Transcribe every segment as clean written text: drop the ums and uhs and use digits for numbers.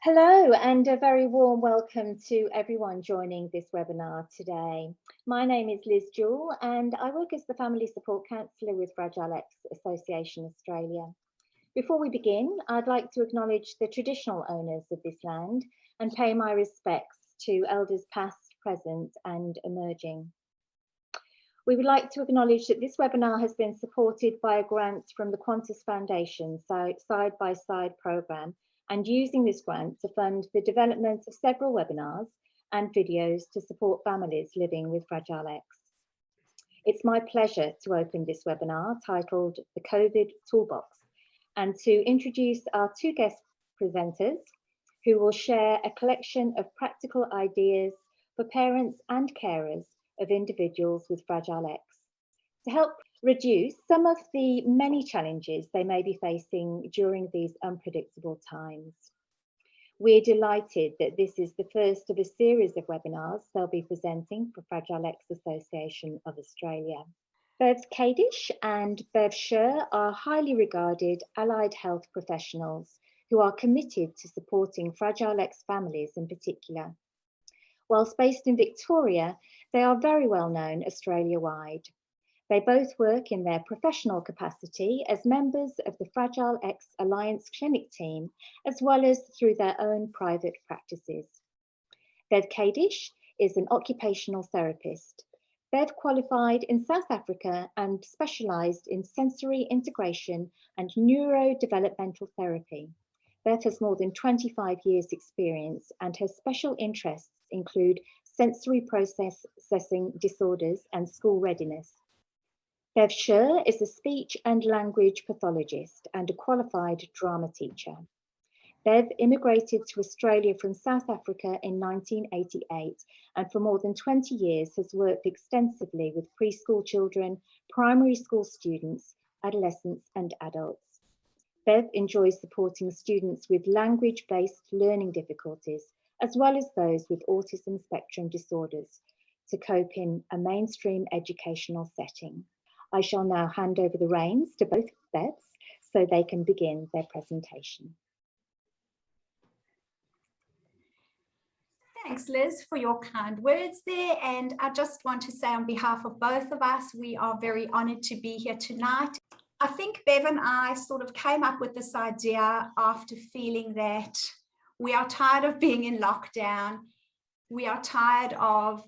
Hello and a very warm welcome to everyone joining this webinar today. My name is Liz Jewell and I work as the Family Support Counsellor with Fragile X Association Australia. Before we begin, I'd like to acknowledge the traditional owners of this land and pay my respects to elders past, present and emerging. We would like to acknowledge that this webinar has been supported by a grant from the Qantas Foundation Side by Side programme, and using this grant to fund the development of several webinars and videos to support families living with Fragile X. It's my pleasure to open this webinar titled The COVID Toolbox and to introduce our two guest presenters who will share a collection of practical ideas for parents and carers of individuals with Fragile X to help reduce some of the many challenges they may be facing during these unpredictable times. We're delighted that this is the first of a series of webinars they'll be presenting for Fragile X Association of Australia. Bev Kadish and Bev Sher are highly regarded allied health professionals who are committed to supporting Fragile X families in particular. Whilst based in Victoria, they are very well known Australia-wide. They both work in their professional capacity as members of the Fragile X Alliance Clinic team, as well as through their own private practices. Bev Kadish is an occupational therapist. Bev qualified in South Africa and specialised in sensory integration and neurodevelopmental therapy. Bev has more than 25 years experience and her special interests include sensory processing disorders and school readiness. Bev Sher is a speech and language pathologist and a qualified drama teacher. Bev immigrated to Australia from South Africa in 1988 and for more than 20 years has worked extensively with preschool children, primary school students, adolescents and adults. Bev enjoys supporting students with language-based learning difficulties, as well as those with autism spectrum disorders, to cope in a mainstream educational setting. I shall now hand over the reins to both Bevs so they can begin their presentation. Thanks, Liz, for your kind words there. And I just want to say on behalf of both of us, we are very honoured to be here tonight. I think Bev and I sort of came up with this idea after feeling that we are tired of being in lockdown. We are tired of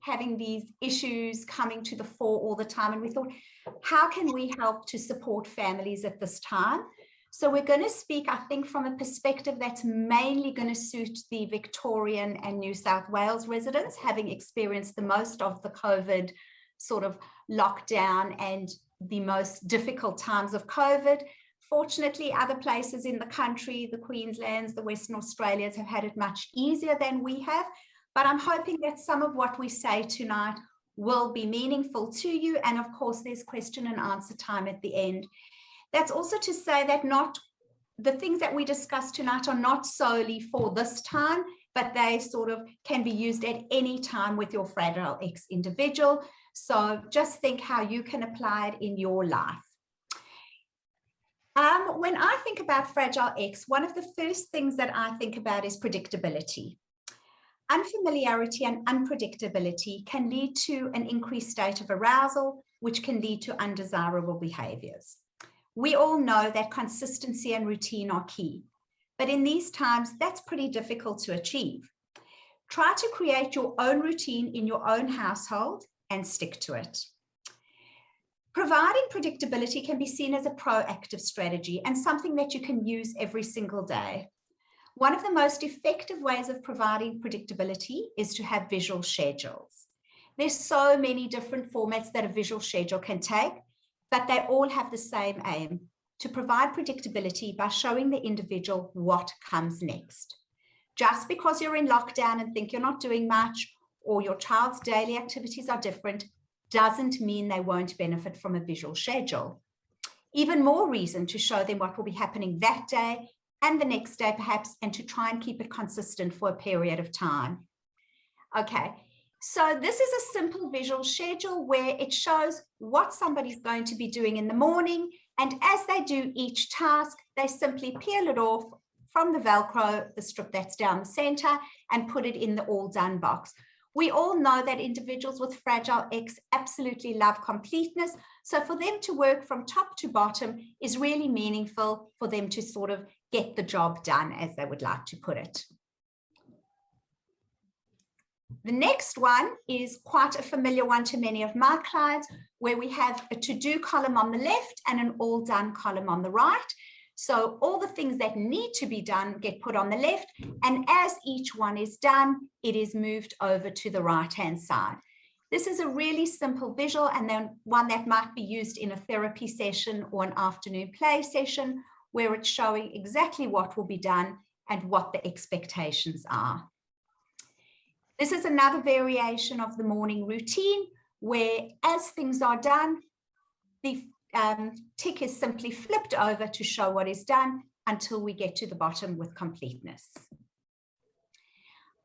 having these issues coming to the fore all the time. And we thought, how can we help to support families at this time? So we're going to speak, I think, from a perspective that's mainly going to suit the Victorian and New South Wales residents, having experienced the most of the COVID sort of lockdown and the most difficult times of COVID. Fortunately, other places in the country, the Queenslands, the Western Australias have had it much easier than we have. But I'm hoping that some of what we say tonight will be meaningful to you. And of course, there's question and answer time at the end. That's also to say that not the things that we discuss tonight are not solely for this time, but they sort of can be used at any time with your Fragile X individual. So just think how you can apply it in your life. When I think about Fragile X, one of the first things that I think about is predictability. Unfamiliarity and unpredictability can lead to an increased state of arousal, which can lead to undesirable behaviours. We all know that consistency and routine are key, but in these times, that's pretty difficult to achieve. Try to create your own routine in your own household and stick to it. Providing predictability can be seen as a proactive strategy and something that you can use every single day. One of the most effective ways of providing predictability is to have visual schedules. There's so many different formats that a visual schedule can take, but they all have the same aim: to provide predictability by showing the individual what comes next. Just because you're in lockdown and think you're not doing much, or your child's daily activities are different, doesn't mean they won't benefit from a visual schedule. Even more reason to show them what will be happening that day and the next day perhaps, and to try and keep it consistent for a period of time. Okay, so this is a simple visual schedule where it shows what somebody's going to be doing in the morning, and as they do each task, they simply peel it off from the Velcro, the strip that's down the center, and put it in the all done box. We all know that individuals with Fragile X absolutely love completeness. So for them to work from top to bottom is really meaningful for them to sort of get the job done, as they would like to put it. The next one is quite a familiar one to many of my clients, where we have a to-do column on the left and an all done column on the right. So all the things that need to be done get put on the left, and as each one is done, it is moved over to the right-hand side. This is a really simple visual, and then one that might be used in a therapy session or an afternoon play session, where it's showing exactly what will be done and what the expectations are. This is another variation of the morning routine, where as things are done, the tick is simply flipped over to show what is done until we get to the bottom with completeness.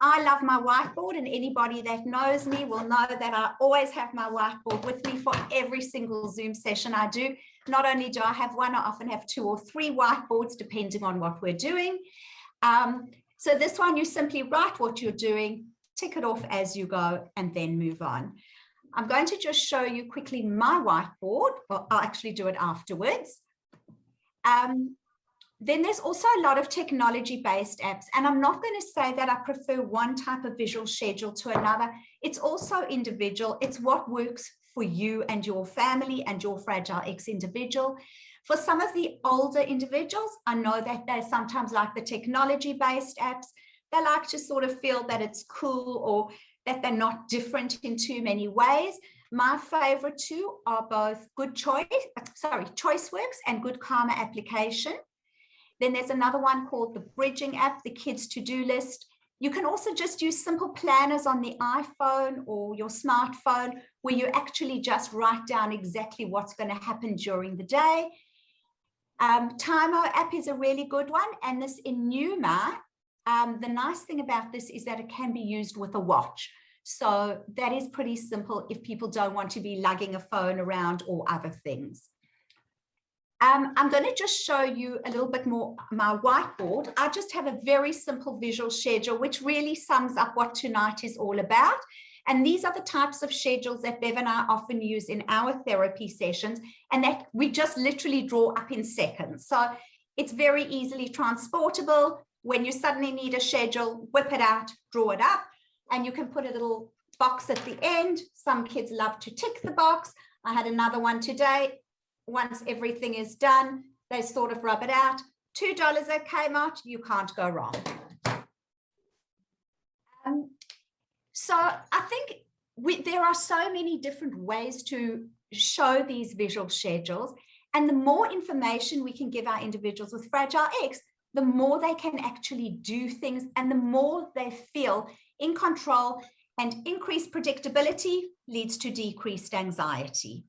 I love my whiteboard, and anybody that knows me will know that I always have my whiteboard with me for every single Zoom session I do. Not only do I have one, I often have 2 or 3 whiteboards depending on what we're doing. So this one, you simply write what you're doing, tick it off as you go, and then move on. I'm going to just show you quickly my whiteboard. Well, I'll actually do it afterwards. Then there's also a lot of technology-based apps, and I'm not going to say that I prefer one type of visual schedule to another. It's also individual. It's what works for you and your family and your Fragile X individual. For some of the older individuals, I know that they sometimes like the technology-based apps. They like to sort of feel that it's cool, or that they're not different in too many ways. My favorite 2 are both ChoiceWorks and Good Karma Application. Then there's another one called the Bridging app, the Kids To-Do List. You can also just use simple planners on the iPhone or your smartphone, where you actually just write down exactly what's going to happen during the day. Timer app is a really good one, and this Enuma, the nice thing about this is that it can be used with a watch. So that is pretty simple if people don't want to be lugging a phone around or other things. I'm going to just show you a little bit more my whiteboard. I just have a very simple visual schedule, which really sums up what tonight is all about. And these are the types of schedules that Bev and I often use in our therapy sessions, and that we just literally draw up in seconds. So it's very easily transportable. When you suddenly need a schedule, whip it out, draw it up, and you can put a little box at the end. Some kids love to tick the box. I had another one today. Once everything is done, they sort of rub it out. $2 at Kmart, you can't go wrong. So I think there are so many different ways to show these visual schedules, and the more information we can give our individuals with Fragile X, the more they can actually do things, and the more they feel in control, and increased predictability leads to decreased anxiety.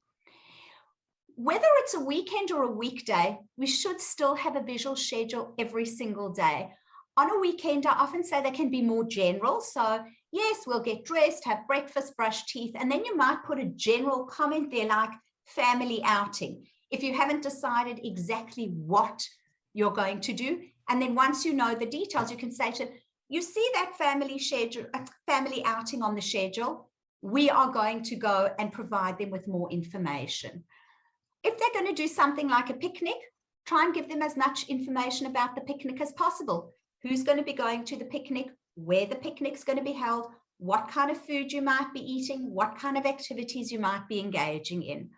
Whether it's a weekend or a weekday, we should still have a visual schedule every single day. On a weekend, I often say they can be more general. So yes, we'll get dressed, have breakfast, brush teeth, and then you might put a general comment there like family outing, if you haven't decided exactly what you're going to do. And then once you know the details, you can say to, you see that family outing on the schedule, we are going to go and provide them with more information. If they're going to do something like a picnic, try and give them as much information about the picnic as possible. Who's going to be going to the picnic, where the picnic's going to be held, what kind of food you might be eating, what kind of activities you might be engaging in.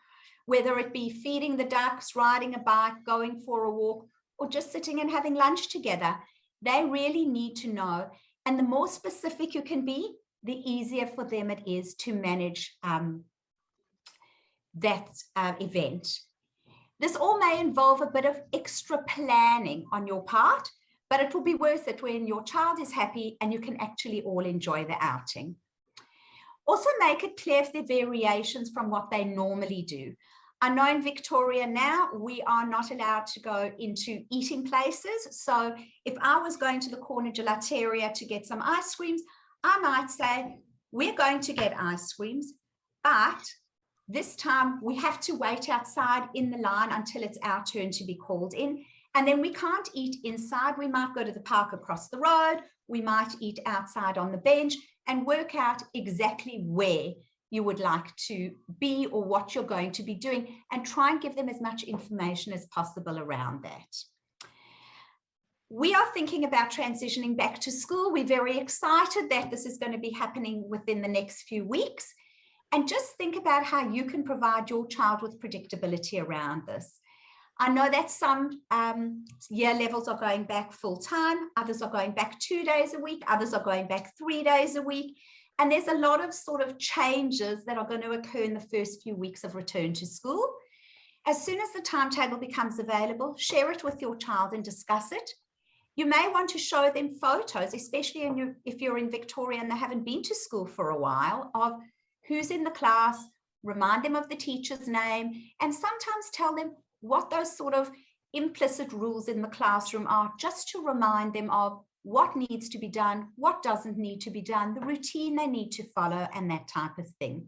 Whether it be feeding the ducks, riding a bike, going for a walk, or just sitting and having lunch together. They really need to know. And the more specific you can be, the easier for them it is to manage that event. This all may involve a bit of extra planning on your part, but it will be worth it when your child is happy and you can actually all enjoy the outing. Also make it clear if there are variations from what they normally do. I know in Victoria now, we are not allowed to go into eating places. So if I was going to the corner gelateria to get some ice creams, I might say, we're going to get ice creams, but this time we have to wait outside in the line until it's our turn to be called in. And then we can't eat inside. We might go to the park across the road. We might eat outside on the bench and work out exactly where you would like to be or what you're going to be doing, and try and give them as much information as possible around that. We are thinking about transitioning back to school. We're very excited that this is going to be happening within the next few weeks. And just think about how you can provide your child with predictability around this. I know that some year levels are going back full time, others are going back 2 days a week, others are going back 3 days a week. And there's a lot of sort of changes that are going to occur in the first few weeks of return to school. As soon as the timetable becomes available, share it with your child and discuss it. You may want to show them photos, especially if you're in Victoria and they haven't been to school for a while, of who's in the class, remind them of the teacher's name, and sometimes tell them what those sort of implicit rules in the classroom are, just to remind them of what needs to be done, what doesn't need to be done, the routine they need to follow, and that type of thing.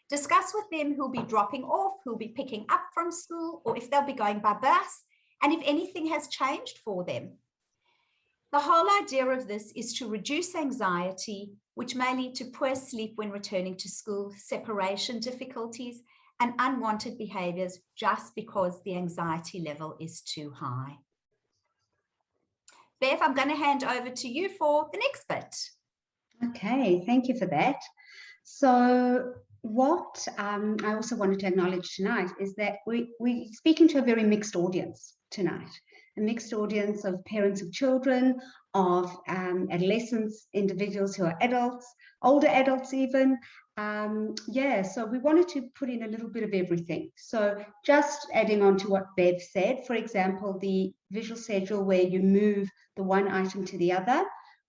Discuss with them who'll be dropping off, who'll be picking up from school, or if they'll be going by bus, and if anything has changed for them. The whole idea of this is to reduce anxiety, which may lead to poor sleep when returning to school, separation difficulties, and unwanted behaviours just because the anxiety level is too high. Bev, I'm going to hand over to you for the next bit. Okay, thank you for that. So what I also wanted to acknowledge tonight is that we're speaking to a very mixed audience tonight. A mixed audience of parents of children, of adolescents, individuals who are adults, older adults even. So we wanted to put in a little bit of everything. So just adding on to what Bev said, for example, the visual schedule where you move the one item to the other.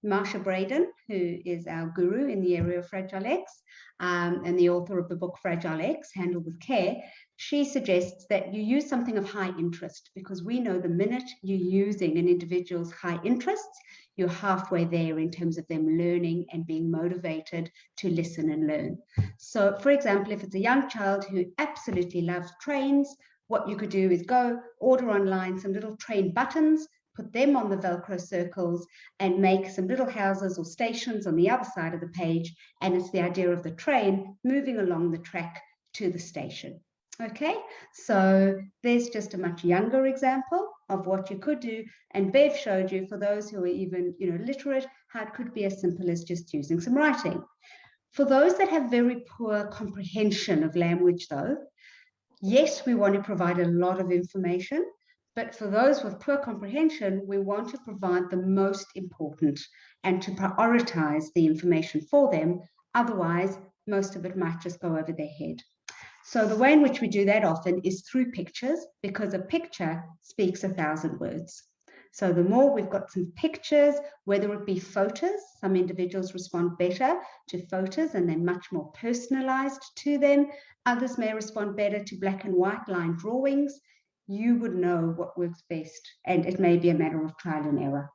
Marsha Braden, who is our guru in the area of Fragile X, and the author of the book Fragile X, Handled with Care, she suggests that you use something of high interest, because we know the minute you're using an individual's high interests, you're halfway there in terms of them learning and being motivated to listen and learn. So, for example, if it's a young child who absolutely loves trains, what you could do is go order online some little train buttons, put them on the Velcro circles, and make some little houses or stations on the other side of the page. And it's the idea of the train moving along the track to the station. Okay, so there's just a much younger example of what you could do. And Bev showed you, for those who are even, literate, how it could be as simple as just using some writing. For those that have very poor comprehension of language, though, yes, we want to provide a lot of information. But for those with poor comprehension, we want to provide the most important and to prioritize the information for them. Otherwise, most of it might just go over their head. So the way in which we do that often is through pictures, because a picture speaks 1,000 words. So the more we've got some pictures, whether it be photos, some individuals respond better to photos and they're much more personalized to them. Others may respond better to black and white line drawings. You would know what works best, and it may be a matter of trial and error.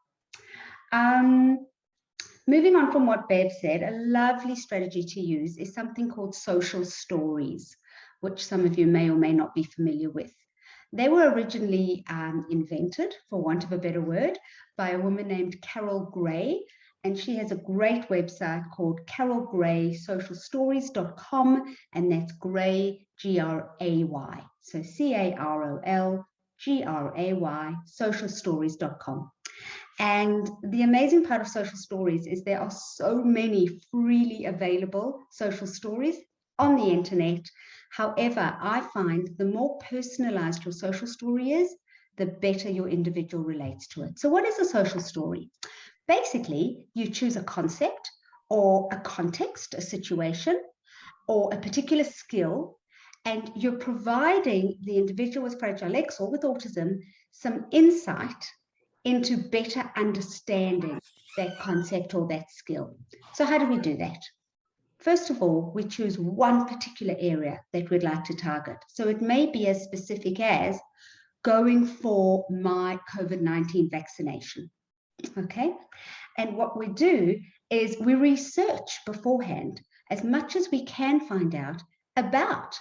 Moving on from what Bev said, a lovely strategy to use is something called social stories, which some of you may or may not be familiar with. They were originally invented, for want of a better word, by a woman named Carol Gray, and she has a great website called carolgraysocialstories.com, and that's Gray, G-R-A-Y. So C-A-R-O-L-G-R-A-Y, socialstories.com. And the amazing part of social stories is there are so many freely available social stories on the internet. However, I find the more personalized your social story is, the better your individual relates to it. So what is a social story? Basically, you choose a concept or a context, a situation, or a particular skill, and you're providing the individual with Fragile X or with autism some insight into better understanding that concept or that skill. So how do we do that? First of all, we choose one particular area that we'd like to target. So it may be as specific as going for my COVID-19 vaccination. Okay, and what we do is we research beforehand as much as we can find out about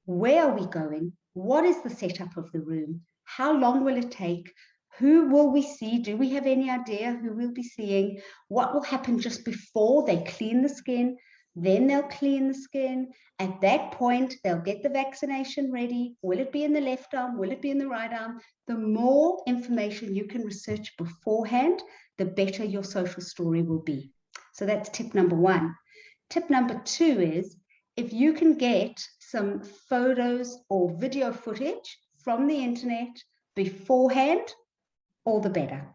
where are we going, what is the setup of the room, How long will it take? Who will we see? Do we have any idea who we'll be seeing? What will happen just before they clean the skin? Then they'll clean the skin. At that point, they'll get the vaccination ready. Will it be in the left arm? Will it be in the right arm? The more information you can research beforehand, the better your social story will be. So that's tip number one. Tip number two is, if you can get some photos or video footage from the internet beforehand, all the better.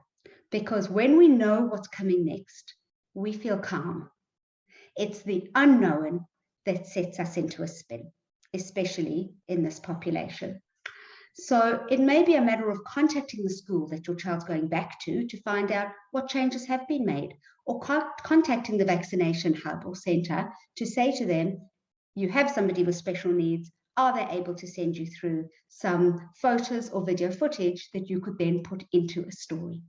Because when we know what's coming next, we feel calm. It's the unknown that sets us into a spin, especially in this population. So it may be a matter of contacting the school that your child's going back to find out what changes have been made, or contacting the vaccination hub or centre to say to them, you have somebody with special needs, are they able to send you through some photos or video footage that you could then put into a story?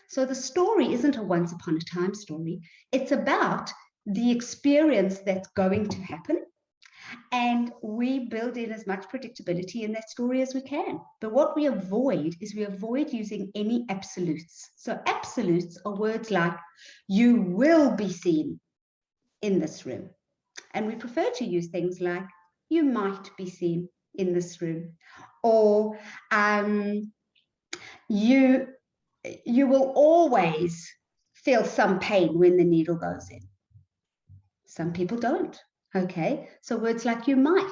So the story isn't a once upon a time story. It's about the experience that's going to happen. And we build in as much predictability in that story as we can. But what we avoid is we avoid using any absolutes. So absolutes are words like, you will be seen in this room. And we prefer to use things like, you might be seen in this room, or you will always feel some pain when the needle goes in. Some people don't. Okay, so words like you might,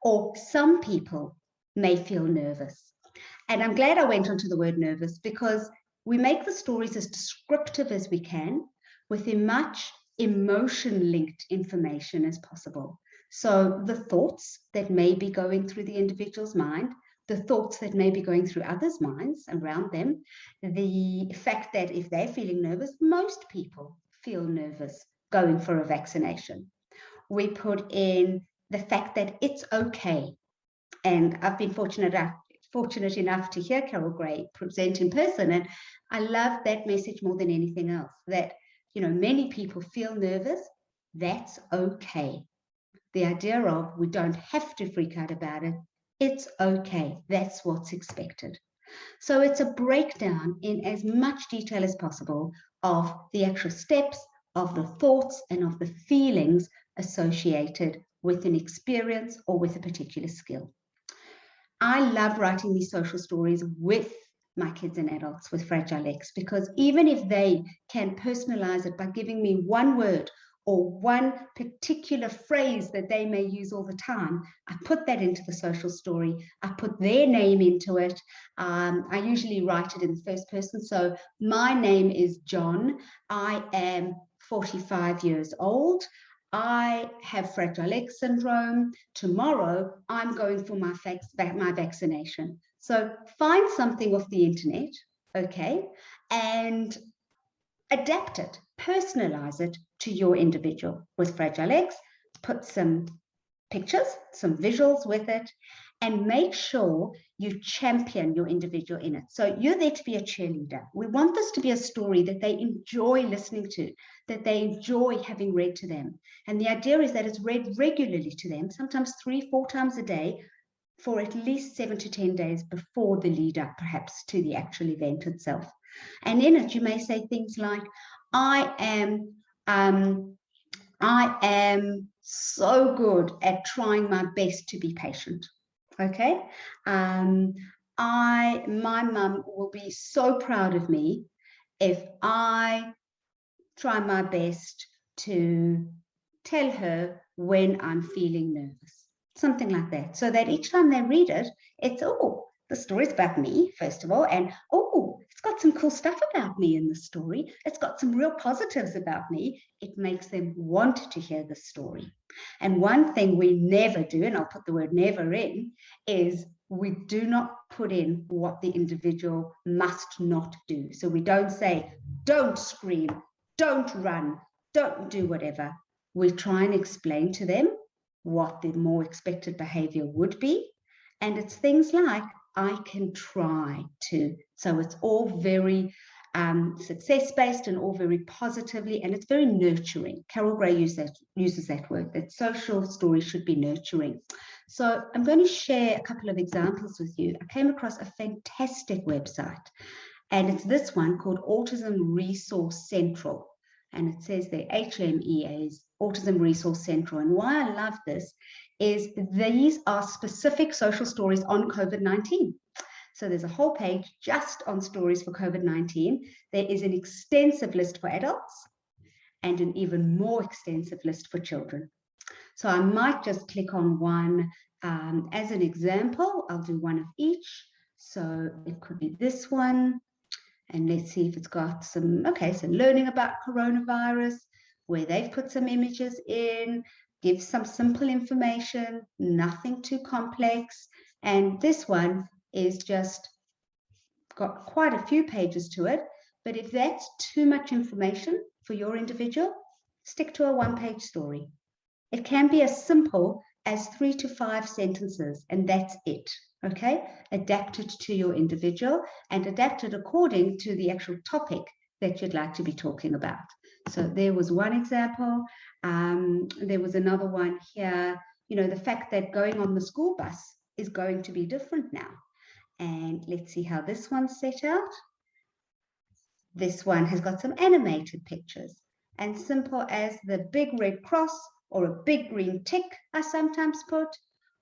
or some people may feel nervous. And I'm glad I went onto the word nervous, because we make the stories as descriptive as we can with as much emotion-linked information as possible. So the thoughts that may be going through the individual's mind, the thoughts that may be going through others' minds around them, the fact that if they're feeling nervous, most people feel nervous going for a vaccination. We put in the fact that it's okay. And I've been fortunate enough to hear Carol Gray present in person, and I love that message more than anything else, that, you know, many people feel nervous. That's okay. The idea of, we don't have to freak out about it. It's okay. That's what's expected. So it's a breakdown in as much detail as possible of the actual steps, of the thoughts, and of the feelings associated with an experience or with a particular skill. I love writing these social stories with my kids and adults with Fragile X, because even if they can personalize it by giving me one word or one particular phrase that they may use all the time, I put that into the social story. I put their name into it. I usually write it in the first person. So my name is John. I am 45 years old. I have Fragile X syndrome. Tomorrow, I'm going for my vaccination. So find something off the internet, okay, and adapt it, personalize it to your individual with Fragile X. Put some pictures, some visuals with it, and make sure you champion your individual in it. So you're there to be a cheerleader. We want this to be a story that they enjoy listening to, that they enjoy having read to them. And the idea is that it's read regularly to them, sometimes 3-4 times a day, for at least 7 to 10 days before the lead up, perhaps, to the actual event itself. And in it, you may say things like, I am so good at trying my best to be patient. Okay, my mum will be so proud of me if I try my best to tell her when I'm feeling nervous, something like that. So that each time they read it, it's, oh, the story's about me, first of all, and oh, it's got some cool stuff about me in the story. It's got some real positives about me. It makes them want to hear the story. And one thing we never do, and I'll put the word never in, is we do not put in what the individual must not do. So we don't say, don't scream, don't run, don't do whatever. We try and explain to them what the more expected behavior would be. And it's things like, I can try to. So it's all very success-based and all very positively, and it's very nurturing. Carol Gray uses that word, that social stories should be nurturing. So I'm going to share a couple of examples with you. I came across a fantastic website, and it's this one called Autism Resource Central. And it says there HMEA's Autism Resource Central. And why I love this is these are specific social stories on COVID-19. So there's a whole page just on stories for COVID-19. There is an extensive list for adults and an even more extensive list for children. So I might just click on one as an example. I'll do one of each. So it could be this one. And let's see if it's got some, okay, so learning about coronavirus, where they've put some images in, give some simple information, nothing too complex. And this one is just got quite a few pages to it. But if that's too much information for your individual, stick to a one-page story. It can be as simple as 3 to 5 sentences, and that's it. Okay, adapted to your individual and adapted according to the actual topic that you'd like to be talking about. So there was one example. There was another one here, you know, the fact that going on the school bus is going to be different now. And let's see how this one's set out. This one has got some animated pictures, and simple as the big red cross or a big green tick, I sometimes put.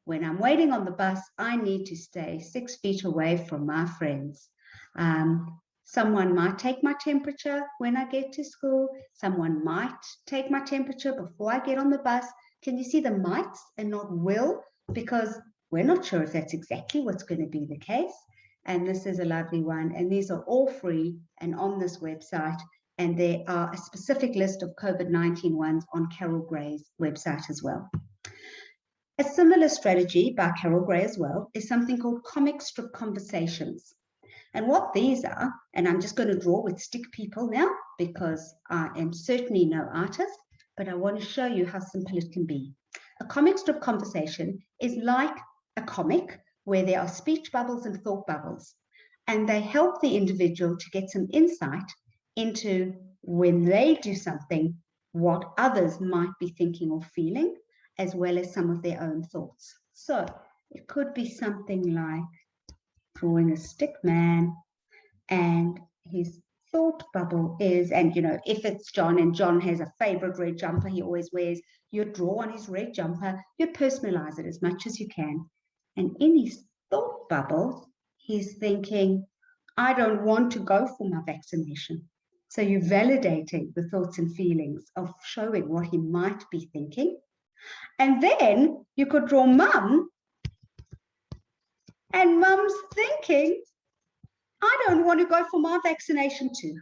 When I'm waiting on the bus, I need to stay 6 feet away from my friends. Someone might take my temperature when I get to school. Someone might take my temperature before I get on the bus. Can you see the mights and not will? Because we're not sure if that's exactly what's going to be the case. And this is a lovely one. And these are all free and on this website. And there are a specific list of COVID-19 ones on Carol Gray's website as well. A similar strategy by Carol Gray as well is something called comic strip conversations. And what these are, and I'm just going to draw with stick people now because I am certainly no artist, but I want to show you how simple it can be. A comic strip conversation is like a comic where there are speech bubbles and thought bubbles, and they help the individual to get some insight into when they do something, what others might be thinking or feeling, as well as some of their own thoughts. So it could be something like drawing a stick man, and his thought bubble is, and you know, if it's John and John has a favorite red jumper he always wears, you draw on his red jumper, you personalize it as much as you can. And in his thought bubble, he's thinking, I don't want to go for my vaccination. So you're validating the thoughts and feelings of showing what he might be thinking. And then you could draw mum, and mum's thinking, I don't want to go for my vaccination too.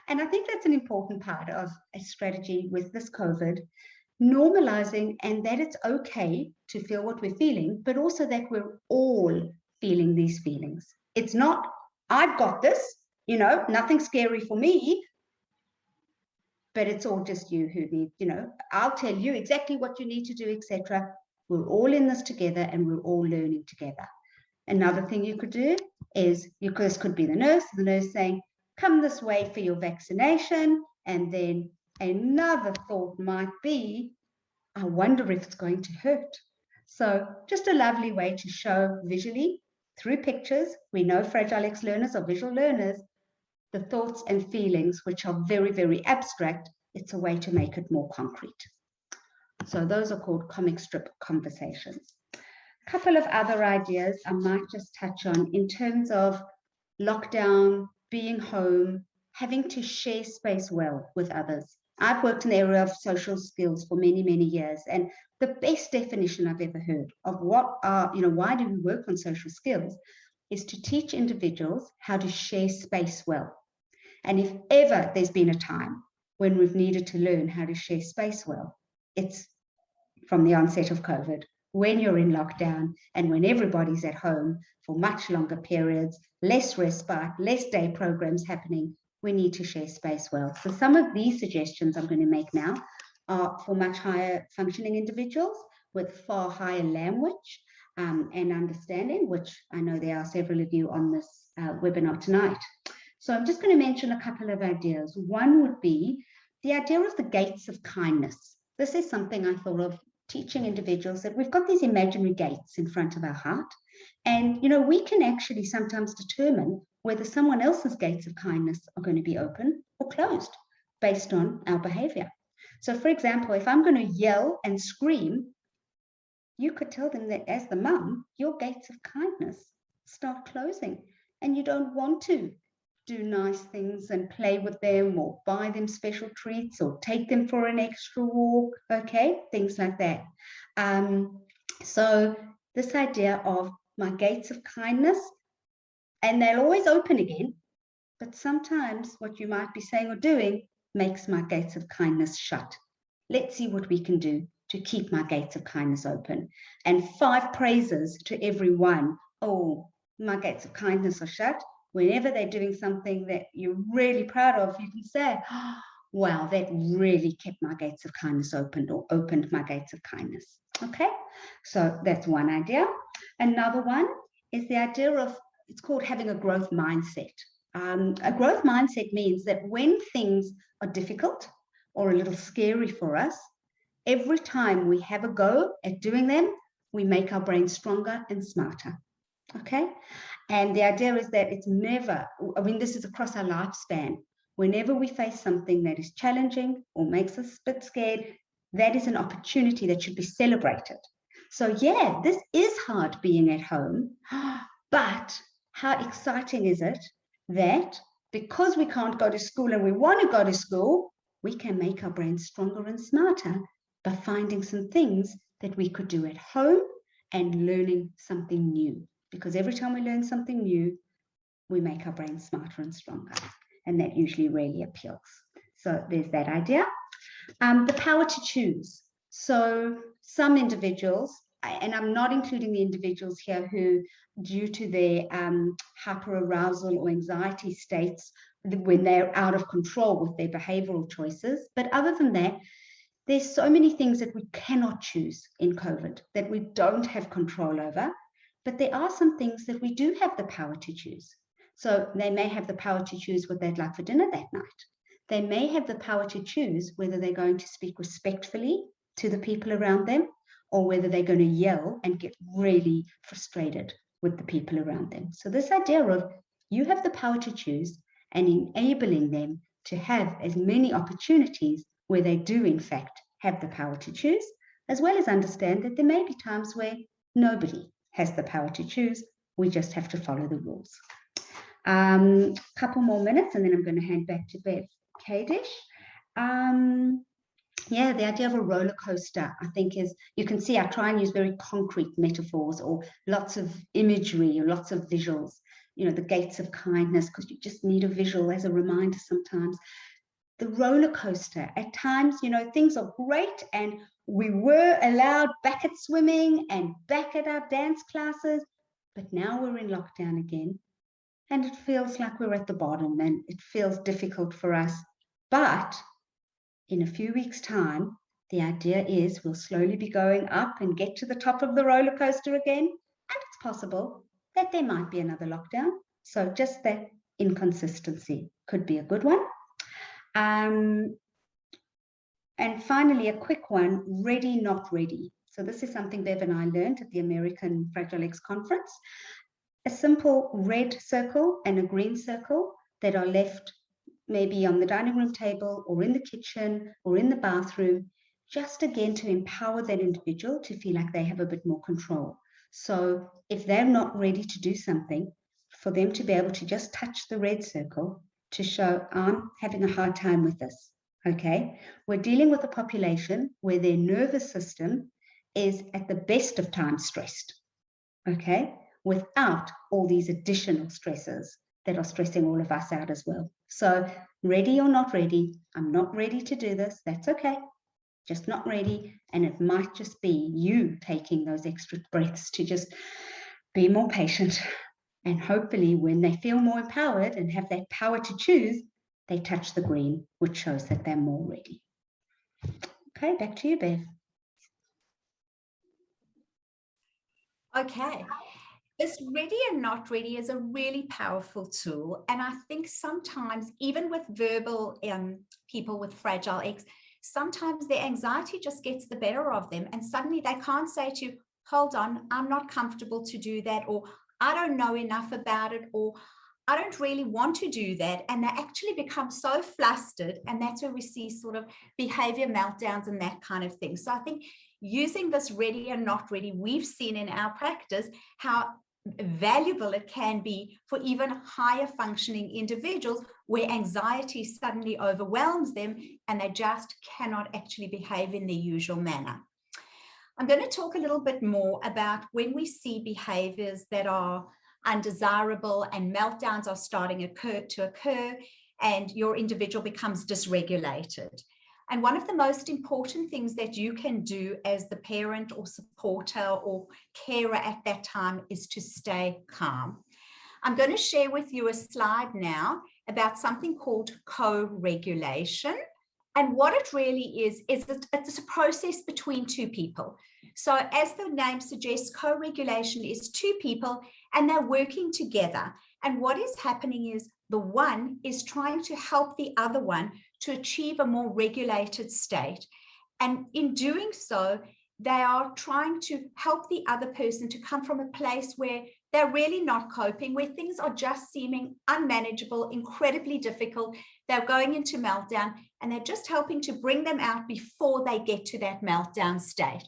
And I think that's an important part of a strategy with this COVID, normalizing and that it's okay to feel what we're feeling, but also that we're all feeling these feelings. It's not, I've got this, you know, nothing scary for me, but it's all just you who need, you know, I'll tell you exactly what you need to do, etc. We're all in this together and we're all learning together. Another thing you could do is, this could be the nurse saying, come this way for your vaccination. And then another thought might be, I wonder if it's going to hurt. So just a lovely way to show visually through pictures. We know Fragile X learners are visual learners. The thoughts and feelings, which are very, very abstract, it's a way to make it more concrete. So those are called comic strip conversations. A couple of other ideas I might just touch on in terms of lockdown, being home, having to share space well with others. I've worked in the area of social skills for many, many years, and the best definition I've ever heard of what are, you know, why do we work on social skills is to teach individuals how to share space well. And if ever there's been a time when we've needed to learn how to share space well, it's from the onset of COVID, when you're in lockdown and when everybody's at home for much longer periods, less respite, less day programs happening, we need to share space well. So some of these suggestions I'm going to make now are for much higher functioning individuals with far higher language and understanding, which I know there are several of you on this webinar tonight. So I'm just going to mention a couple of ideas. One would be the idea of the gates of kindness. This is something I thought of teaching individuals that we've got these imaginary gates in front of our heart. And, we can actually sometimes determine whether someone else's gates of kindness are going to be open or closed based on our behavior. So, for example, if I'm going to yell and scream, you could tell them that as the mum, your gates of kindness start closing and you don't want to do nice things and play with them or buy them special treats or take them for an extra walk, okay? Things like that. So this idea of my gates of kindness, and they'll always open again, but sometimes what you might be saying or doing makes my gates of kindness shut. Let's see what we can do to keep my gates of kindness open. And 5 praises to everyone. Oh, my gates of kindness are shut. Whenever they're doing something that you're really proud of, you can say, oh, wow, that really kept my gates of kindness open, or opened my gates of kindness. Okay, so that's one idea. Another one is the idea of, it's called having a growth mindset. A growth mindset means that when things are difficult or a little scary for us, every time we have a go at doing them, we make our brain stronger and smarter. Okay? And the idea is that it's never, this is across our lifespan. Whenever we face something that is challenging or makes us a bit scared, that is an opportunity that should be celebrated. So yeah, this is hard being at home, but how exciting is it that because we can't go to school and we want to go to school, we can make our brains stronger and smarter by finding some things that we could do at home and learning something new. Because every time we learn something new, we make our brains smarter and stronger. And that usually really appeals. So there's that idea. The power to choose. So some individuals, and I'm not including the individuals here who, due to their hyperarousal or anxiety states, when they're out of control with their behavioral choices. But other than that, there's so many things that we cannot choose in COVID, that we don't have control over. But there are some things that we do have the power to choose. So they may have the power to choose what they'd like for dinner that night. They may have the power to choose whether they're going to speak respectfully to the people around them, or whether they're going to yell and get really frustrated with the people around them. So this idea of you have the power to choose, and enabling them to have as many opportunities where they do in fact have the power to choose, as well as understand that there may be times where nobody has the power to choose. We just have to follow the rules. Couple more minutes and then I'm going to hand back to Bev Kadish. Yeah, the idea of a roller coaster, I think, is, you can see I try and use very concrete metaphors or lots of imagery or lots of visuals, the gates of kindness, because you just need a visual as a reminder sometimes. The roller coaster, at times, things are great and we were allowed back at swimming and back at our dance classes, but now we're in lockdown again. And it feels like we're at the bottom and it feels difficult for us. But in a few weeks' time, the idea is we'll slowly be going up and get to the top of the roller coaster again. And it's possible that there might be another lockdown. So just that inconsistency could be a good one. And finally, a quick one, ready, not ready. So this is something Bev and I learned at the American Fragile X conference. A simple red circle and a green circle that are left maybe on the dining room table or in the kitchen or in the bathroom, just again to empower that individual to feel like they have a bit more control. So if they're not ready to do something, for them to be able to just touch the red circle to show, I'm having a hard time with this, okay? We're dealing with a population where their nervous system is at the best of times stressed, okay? Without all these additional stresses that are stressing all of us out as well. So ready or not ready, I'm not ready to do this, that's okay. Just not ready. And it might just be you taking those extra breaths to just be more patient. And hopefully when they feel more empowered and have that power to choose, they touch the green, which shows that they're more ready. Okay, back to you, Bev. Okay. This ready and not ready is a really powerful tool. And I think sometimes, even with verbal people with Fragile X, sometimes their anxiety just gets the better of them, and suddenly they can't say to you, hold on, I'm not comfortable to do that, or I don't know enough about it, or I don't really want to do that. And they actually become so flustered, and that's where we see sort of behavior meltdowns and that kind of thing. So I think using this ready and not ready, we've seen in our practice how valuable it can be for even higher functioning individuals where anxiety suddenly overwhelms them and they just cannot actually behave in their usual manner. I'm going to talk a little bit more about when we see behaviors that are undesirable and meltdowns are starting to occur and your individual becomes dysregulated. And one of the most important things that you can do as the parent or supporter or carer at that time is to stay calm. I'm going to share with you a slide now about something called co-regulation. And what it really is that it's a process between two people. So as the name suggests, co-regulation is two people and they're working together. And what is happening is the one is trying to help the other one to achieve a more regulated state. And in doing so, they are trying to help the other person to come from a place where they're really not coping, where things are just seeming unmanageable, incredibly difficult. They're going into meltdown and they're just helping to bring them out before they get to that meltdown state.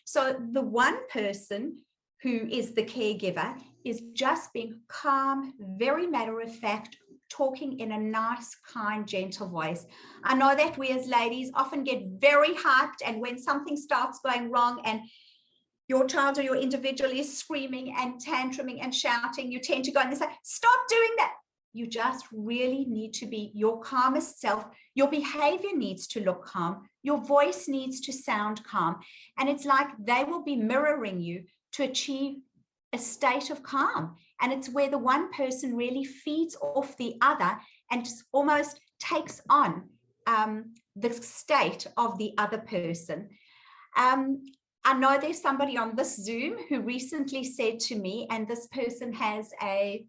So the one person who is the caregiver is just being calm, very matter of fact, talking in a nice, kind, gentle voice. I know that we as ladies often get very hyped, and when something starts going wrong and your child or your individual is screaming and tantruming and shouting, you tend to go and say, stop doing that. You just really need to be your calmest self. Your behavior needs to look calm. Your voice needs to sound calm. And it's like they will be mirroring you to achieve a state of calm. And it's where the one person really feeds off the other and just almost takes on the state of the other person. I know there's somebody on this Zoom who recently said to me, and this person has a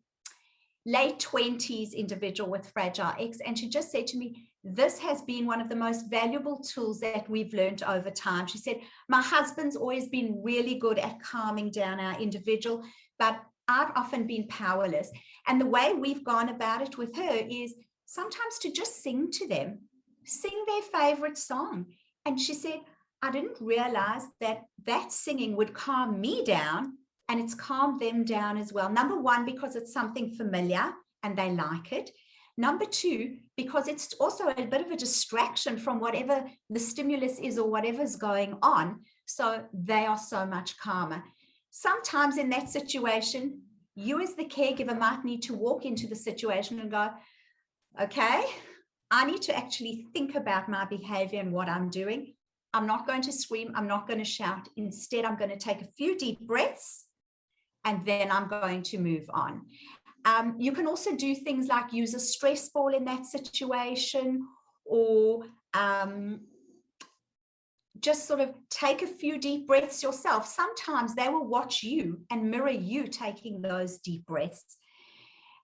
late 20s individual with Fragile X, and she just said to me, this has been one of the most valuable tools that we've learned over time. She said, my husband's always been really good at calming down our individual, but I've often been powerless. And the way we've gone about it with her is sometimes to just sing to them, sing their favorite song. And she said, I didn't realize that that singing would calm me down, and it's calmed them down as well. Number one, because it's something familiar and they like it. Number two, because it's also a bit of a distraction from whatever the stimulus is or whatever's going on. So they are so much calmer. Sometimes in that situation, you as the caregiver might need to walk into the situation and go, okay, I need to actually think about my behavior and what I'm doing. I'm not going to scream. I'm not going to shout. Instead, I'm going to take a few deep breaths and then I'm going to move on. You can also do things like use a stress ball in that situation, or just sort of take a few deep breaths yourself. Sometimes they will watch you and mirror you taking those deep breaths.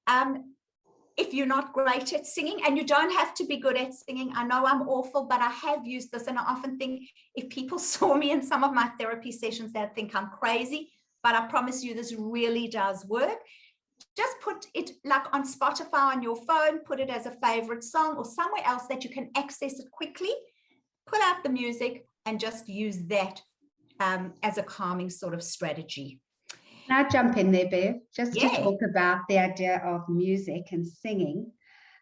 If you're not great at singing, and you don't have to be good at singing, I know I'm awful, but I have used this, and I often think if people saw me in some of my therapy sessions, they'd think I'm crazy, but I promise you this really does work. Just put it like on Spotify on your phone, put it as a favorite song or somewhere else that you can access it quickly, pull out the music and just use that as a calming sort of strategy. Can I jump in there, Bev, just Yeah. to talk about the idea of music and singing?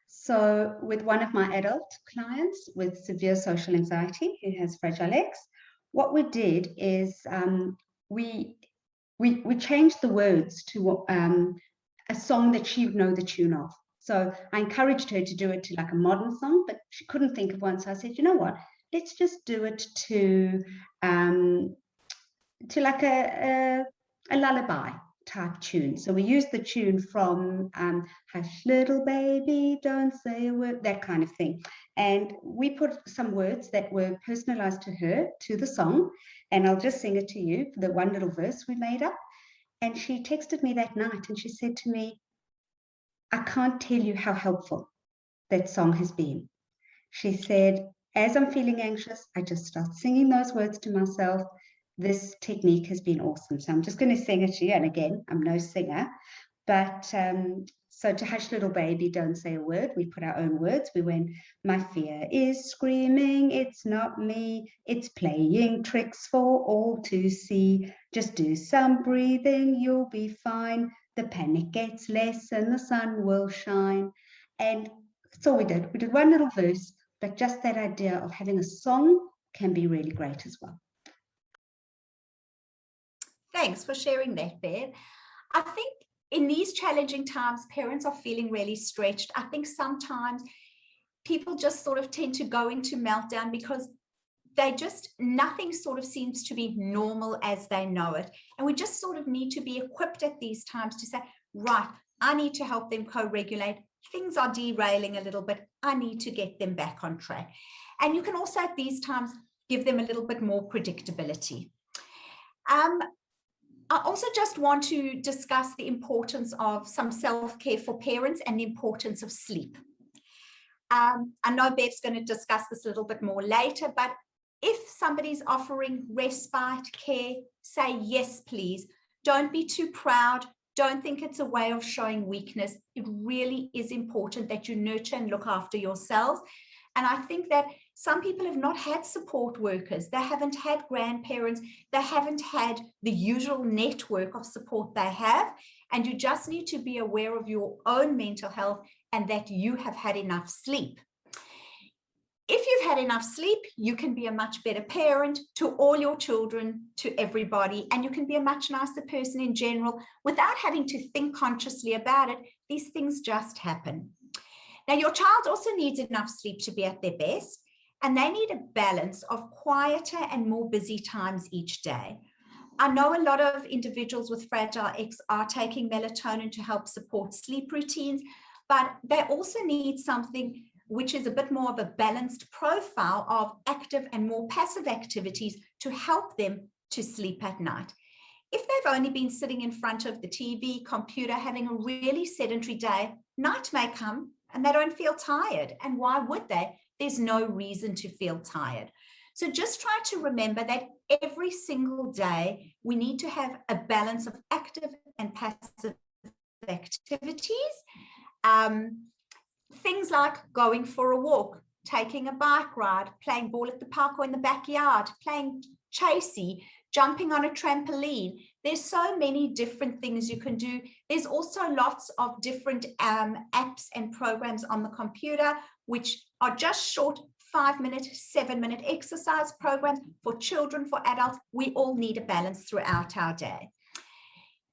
So with one of my adult clients with severe social anxiety who has Fragile X, what we did is we changed the words to a song that she would know the tune of. So I encouraged her to do it to like a modern song, but she couldn't think of one. So I said, you know what, let's just do it to like a lullaby type tune. So we used the tune from Hush Little Baby, Don't Say a Word, that kind of thing. And we put some words that were personalized to her, to the song. And I'll just sing it to you, the one little verse we made up. And she texted me that night and she said to me, I can't tell you how helpful that song has been. She said, as I'm feeling anxious, I just start singing those words to myself. This technique has been awesome. So I'm just going to sing it to you. And again, I'm no singer, but so to hush little baby, don't say a word. We put our own words. We went, my fear is screaming, it's not me. It's playing tricks for all to see. Just do some breathing, you'll be fine. The panic gets less and the sun will shine. And that's all we did. We did one little verse, but just that idea of having a song can be really great as well. Thanks for sharing that, Bev. I think in these challenging times, parents are feeling really stretched. I think sometimes people just sort of tend to go into meltdown because nothing sort of seems to be normal as they know it. And we just sort of need to be equipped at these times to say, right, I need to help them co-regulate. Things are derailing a little bit. I need to get them back on track. And you can also at these times give them a little bit more predictability. I also just want to discuss the importance of some self-care for parents and the importance of sleep. I know Bev's going to discuss this a little bit more later, but if somebody's offering respite care, say yes, please. Don't be too proud. Don't think it's a way of showing weakness. It really is important that you nurture and look after yourselves. And I think that some people have not had support workers. They haven't had grandparents. They haven't had the usual network of support they have. And you just need to be aware of your own mental health and that you have had enough sleep. If you've had enough sleep, you can be a much better parent to all your children, to everybody, and you can be a much nicer person in general without having to think consciously about it. These things just happen. Now, your child also needs enough sleep to be at their best, and they need a balance of quieter and more busy times each day. I know a lot of individuals with Fragile X are taking melatonin to help support sleep routines, but they also need something which is a bit more of a balanced profile of active and more passive activities to help them to sleep at night. If they've only been sitting in front of the TV, computer, having a really sedentary day, night may come and they don't feel tired. And why would they? There's no reason to feel tired. So just try to remember that every single day, we need to have a balance of active and passive activities. Things like going for a walk, taking a bike ride, playing ball at the park or in the backyard, playing chasey, jumping on a trampoline. There's so many different things you can do. There's also lots of different apps and programs on the computer, which are just short 5-minute, 7-minute exercise programs for children, for adults. We all need a balance throughout our day.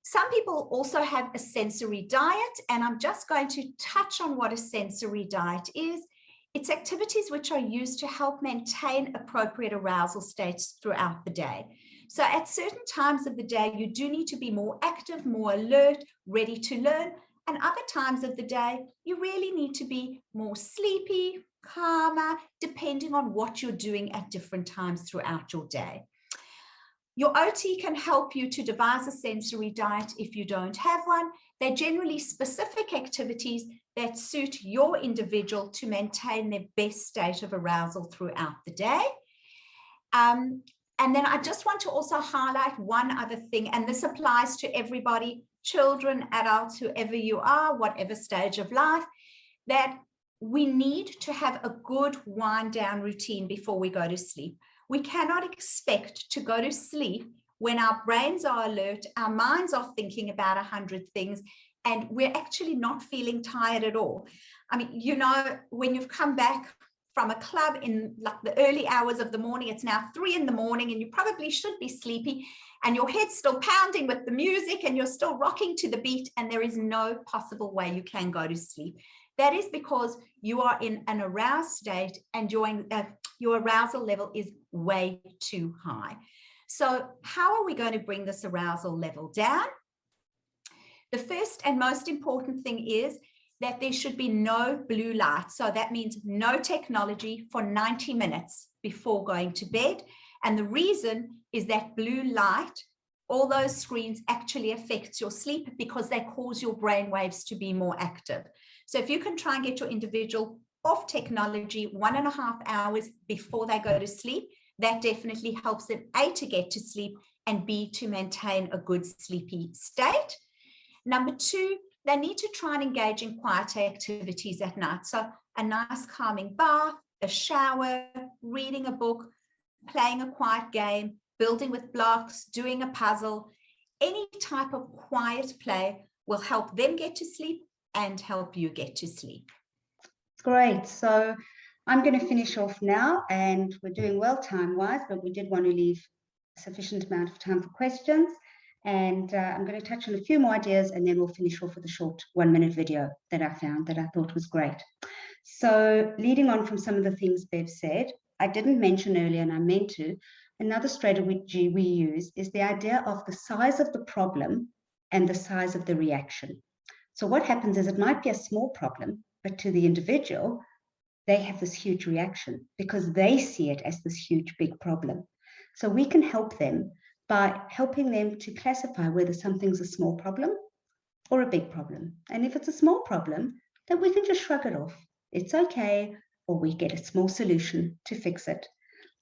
Some people also have a sensory diet, and I'm just going to touch on what a sensory diet is. It's activities which are used to help maintain appropriate arousal states throughout the day. So at certain times of the day, you do need to be more active, more alert, ready to learn. And other times of the day, you really need to be more sleepy, calmer, depending on what you're doing at different times throughout your day. Your OT can help you to devise a sensory diet if you don't have one. They're generally specific activities that suit your individual to maintain their best state of arousal throughout the day. And then I just want to also highlight one other thing, and this applies to everybody, children, adults, whoever you are, whatever stage of life, that we need to have a good wind down routine before we go to sleep. We cannot expect to go to sleep when our brains are alert, our minds are thinking about 100 things, and we're actually not feeling tired at all. I mean, you know, when you've come back from a club in like the early hours of the morning, it's now 3 in the morning and you probably should be sleepy and your head's still pounding with the music and you're still rocking to the beat, and there is no possible way you can go to sleep. That is because you are in an aroused state and your arousal level is way too high. So how are we going to bring this arousal level down? The first and most important thing is that there should be no blue light. So that means no technology for 90 minutes before going to bed. And the reason is that blue light, all those screens actually affects your sleep because they cause your brain waves to be more active. So if you can try and get your individual off technology 1.5 hours before they go to sleep. That definitely helps them, A, to get to sleep, and B, to maintain a good sleepy state. Number 2, they need to try and engage in quiet activities at night. So a nice calming bath, a shower, reading a book, playing a quiet game, building with blocks, doing a puzzle. Any type of quiet play will help them get to sleep and help you get to sleep. Great. So I'm going to finish off now, and we're doing well time-wise, but we did want to leave a sufficient amount of time for questions. And I'm going to touch on a few more ideas, and then we'll finish off with a short 1-minute video that I found that I thought was great. So leading on from some of the things Bev said, I didn't mention earlier, and I meant to, another strategy we use is the idea of the size of the problem and the size of the reaction. So what happens is it might be a small problem, but to the individual, they have this huge reaction because they see it as this huge, big problem. So we can help them by helping them to classify whether something's a small problem or a big problem. And if it's a small problem, then we can just shrug it off. It's okay, or we get a small solution to fix it.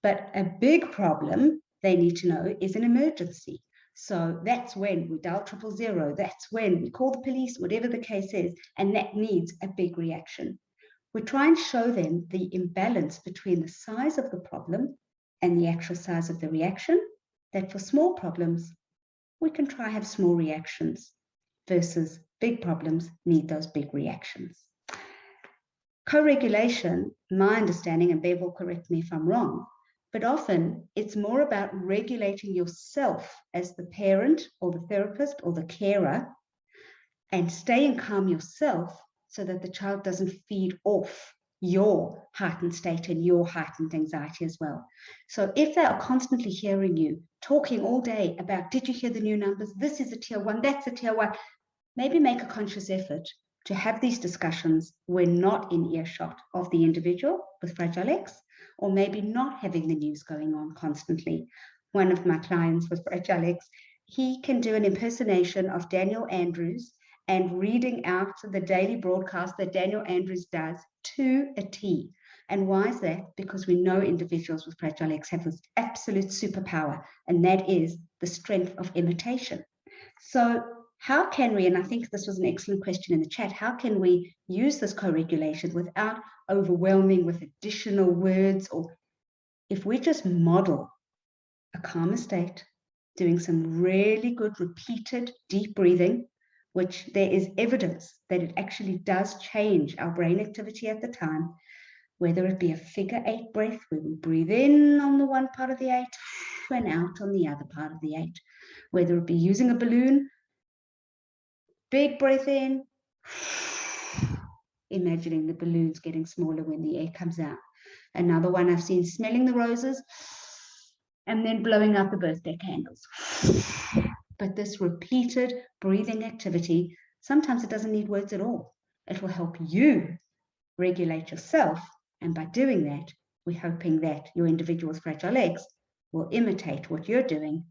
But a big problem, they need to know, is an emergency. So that's when we dial 000, that's when we call the police, whatever the case is, and that needs a big reaction. We try and show them the imbalance between the size of the problem and the actual size of the reaction, that for small problems, we can try have small reactions versus big problems need those big reactions. Co-regulation, my understanding, and Bev will correct me if I'm wrong, but often it's more about regulating yourself as the parent or the therapist or the carer and staying calm yourself so that the child doesn't feed off your heightened state and your heightened anxiety as well. So if they are constantly hearing you talking all day about, did you hear the new numbers? This is a tier 1, that's a tier 1. Maybe make a conscious effort to have these discussions when not in earshot of the individual with Fragile X, or maybe not having the news going on constantly. One of my clients with Fragile X, he can do an impersonation of Daniel Andrews and reading out the daily broadcast that Daniel Andrews does to a T. And why is that? Because we know individuals with Fragile X have this absolute superpower, and that is the strength of imitation. So how can we, and I think this was an excellent question in the chat, how can we use this co-regulation without overwhelming with additional words? Or if we just model a calmer state, doing some really good repeated deep breathing, which there is evidence that it actually does change our brain activity at the time, whether it be a figure 8 breath where we breathe in on the one part of the 8 and out on the other part of the 8, whether it be using a balloon, big breath in, imagining the balloons getting smaller when the air comes out. Another one I've seen, smelling the roses and then blowing out the birthday candles. But this repeated breathing activity, sometimes it doesn't need words at all. It will help you regulate yourself. And by doing that, we're hoping that your individual with Fragile X will imitate what you're doing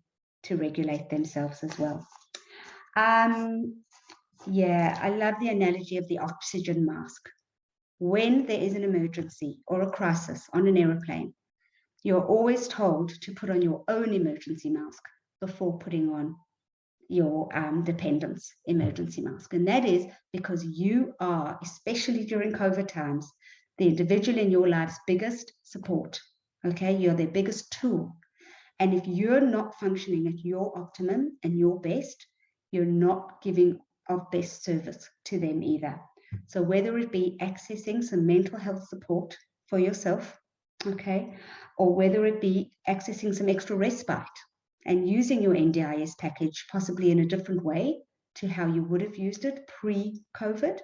to regulate themselves as well. Yeah, I love the analogy of the oxygen mask. When there is an emergency or a crisis on an aeroplane, you're always told to put on your own emergency mask before putting on your dependent's emergency mask. And that is because you are, especially during COVID times, the individual in your life's biggest support. Okay, you're their biggest tool. And if you're not functioning at your optimum and your best, you're not giving of best service to them either. So whether it be accessing some mental health support for yourself, okay, or whether it be accessing some extra respite and using your NDIS package possibly in a different way to how you would have used it pre-COVID,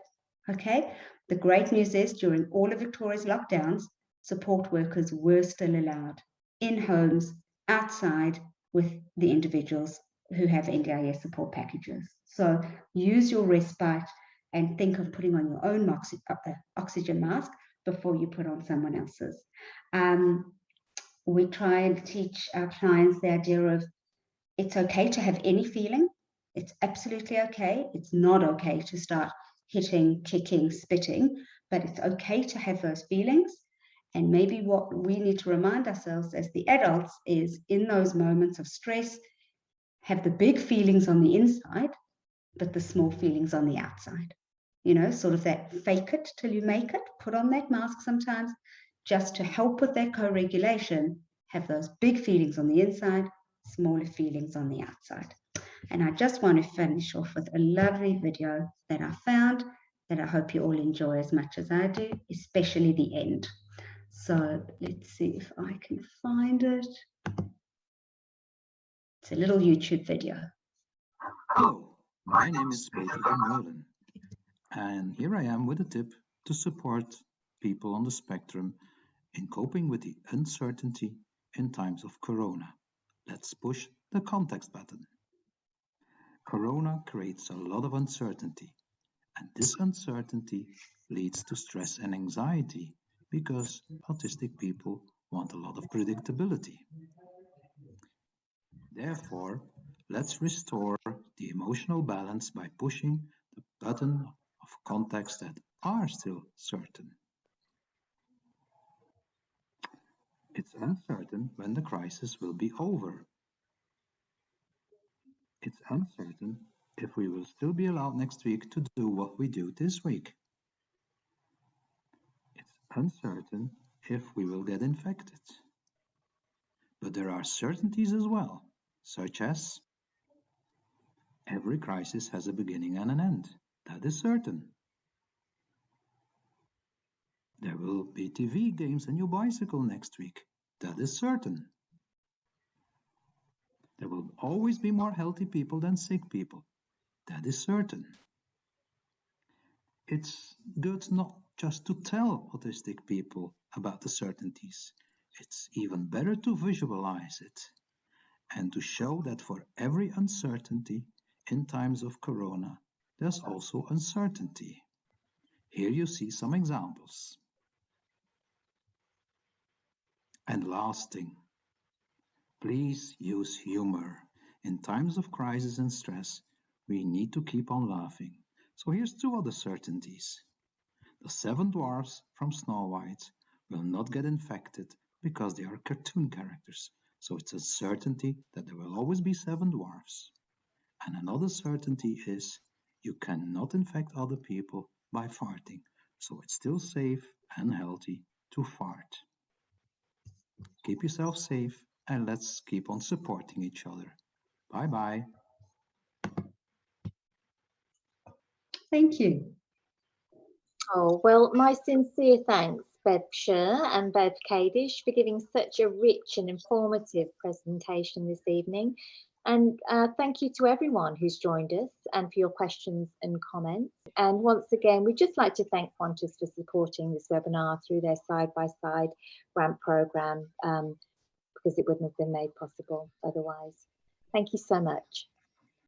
okay? The great news is during all of Victoria's lockdowns, support workers were still allowed in homes, outside with the individuals who have NDIS support packages. So use your respite and think of putting on your own oxygen mask before you put on someone else's. We try and teach our clients the idea of it's okay to have any feeling. It's absolutely okay. It's not okay to start hitting, kicking, spitting, but it's okay to have those feelings. And maybe what we need to remind ourselves as the adults is, in those moments of stress, have the big feelings on the inside, but the small feelings on the outside. You know, sort of that fake it till you make it, put on that mask sometimes, just to help with that co-regulation, have those big feelings on the inside, smaller feelings on the outside. And I just want to finish off with a lovely video that I found that I hope you all enjoy as much as I do, especially the end. So let's see if I can find it. It's a little YouTube video. Hello, my name is Peter van Meulen, and here I am with a tip to support people on the spectrum in coping with the uncertainty in times of Corona. Let's push the context button. Corona creates a lot of uncertainty, and this uncertainty leads to stress and anxiety because autistic people want a lot of predictability. Therefore, let's restore the emotional balance by pushing the button of contexts that are still certain. It's uncertain when the crisis will be over. It's uncertain if we will still be allowed next week to do what we do this week. It's uncertain if we will get infected. But there are certainties as well, such as every crisis has a beginning and an end. That is certain. There will be TV games and your bicycle next week. That is certain. There will always be more healthy people than sick people. That is certain. It's good not just to tell autistic people about the certainties. It's even better to visualize it and to show that for every uncertainty in times of Corona, there's also uncertainty. Here you see some examples. And last thing, please use humor. In times of crisis and stress, we need to keep on laughing. So here's two other certainties. The 7 dwarfs from Snow White will not get infected because they are cartoon characters. So it's a certainty that there will always be 7 dwarfs. And another certainty is you cannot infect other people by farting. So it's still safe and healthy to fart. Keep yourself safe and let's keep on supporting each other. Bye-bye. Thank you. Oh, well, my sincere thanks, Bev Sher and Bev Kadish, for giving such a rich and informative presentation this evening. And thank you to everyone who's joined us and for your questions and comments. And once again, we'd just like to thank Qantas for supporting this webinar through their side-by-side grant programme, because it wouldn't have been made possible otherwise. Thank you so much.